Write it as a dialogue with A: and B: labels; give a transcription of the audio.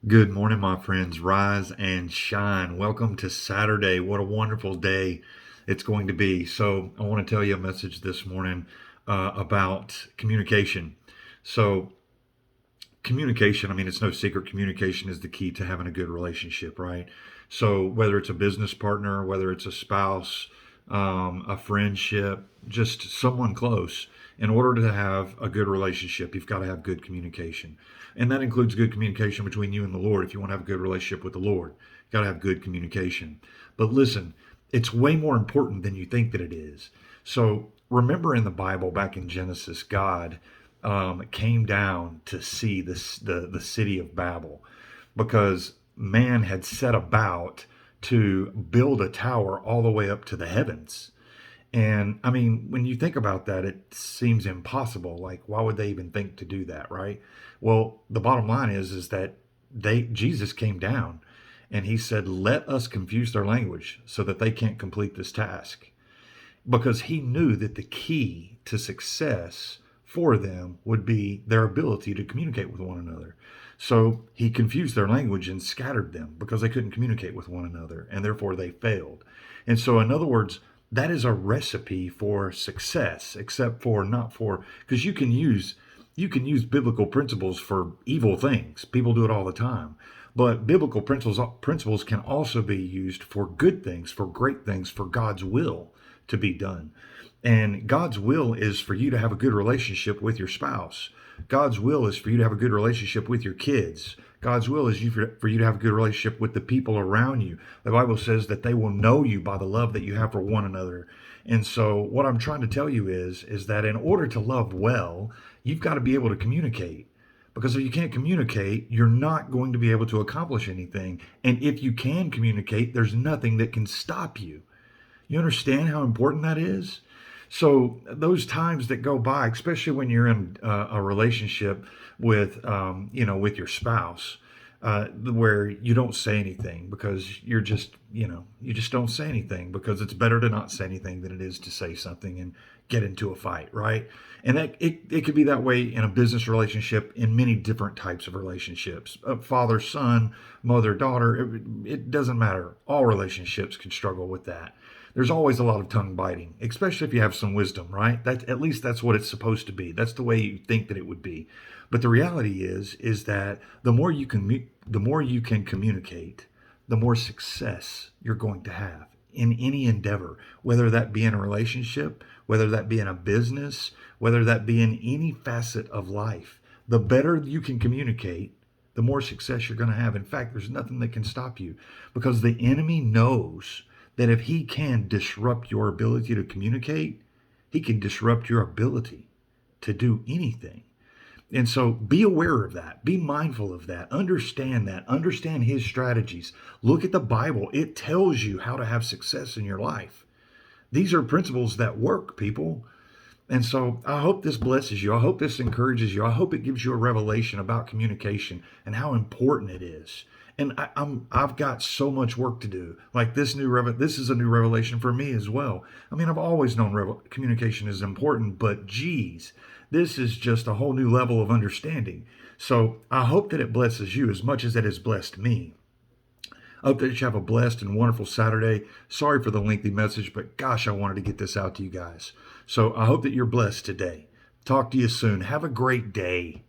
A: Good morning, my friends. Rise and shine. Welcome to Saturday. What a wonderful day it's going to be. So, I want to tell you a message this morning about communication. So, communication, I mean, it's no secret, communication is the key to having a good relationship, right? So, whether it's a business partner, whether it's a spouse, a friendship, just someone close, in order to have a good relationship, you've got to have good communication. And that includes good communication between you and the Lord. If you want to have a good relationship with the Lord, you've got to have good communication. But listen, it's way more important than you think that it is. So, remember in the Bible, back in Genesis, God came down to see the city of Babel because man had set about to build a tower all the way up to the heavens. And I mean, when you think about that, it seems impossible. Like, why would they even think to do that, right? Well, the bottom line is that Jesus came down and he said, "Let us confuse their language so that they can't complete this task." Because he knew that the key to success for them would be their ability to communicate with one another. So he confused their language and scattered them because they couldn't communicate with one another, and therefore they failed. And so, in other words, that is a recipe for success, except for not for because you can use biblical principles for evil things. People do it all the time. But biblical principles can also be used for good things, for great things, for God's will to be done. And God's will is for you to have a good relationship with your spouse. God's will is for you to have a good relationship with your kids. God's will is for you to have a good relationship with the people around you. The Bible says that they will know you by the love that you have for one another. And so what I'm trying to tell you is that in order to love well, you've got to be able to communicate. Because if you can't communicate, you're not going to be able to accomplish anything. And if you can communicate, there's nothing that can stop you. You understand how important that is? So those times that go by, especially when you're in a relationship with your spouse, where you don't say anything because you just don't say anything because it's better to not say anything than it is to say something and get into a fight, right? And that it could be that way in a business relationship, in many different types of relationships, father, son, mother, daughter. It doesn't matter. All relationships can struggle with that. There's always a lot of tongue biting, especially if you have some wisdom, right? That at least that's what it's supposed to be. That's the way you think that it would be. But the reality is that the more you can communicate, the more success you're going to have in any endeavor, whether that be in a relationship, whether that be in a business, whether that be in any facet of life. The better you can communicate, the more success you're going to have. In fact, there's nothing that can stop you because the enemy knows that if he can disrupt your ability to communicate, he can disrupt your ability to do anything. And so be aware of that. Be mindful of that. Understand that. Understand his strategies. Look at the Bible. It tells you how to have success in your life. These are principles that work, people. And so I hope this blesses you. I hope this encourages you. I hope it gives you a revelation about communication and how important it is. And I've got so much work to do. Like this is a new revelation for me as well. I mean, I've always known communication is important, but geez, this is just a whole new level of understanding. So I hope that it blesses you as much as it has blessed me. I hope that you have a blessed and wonderful Saturday. Sorry for the lengthy message, but gosh, I wanted to get this out to you guys. So I hope that you're blessed today. Talk to you soon. Have a great day.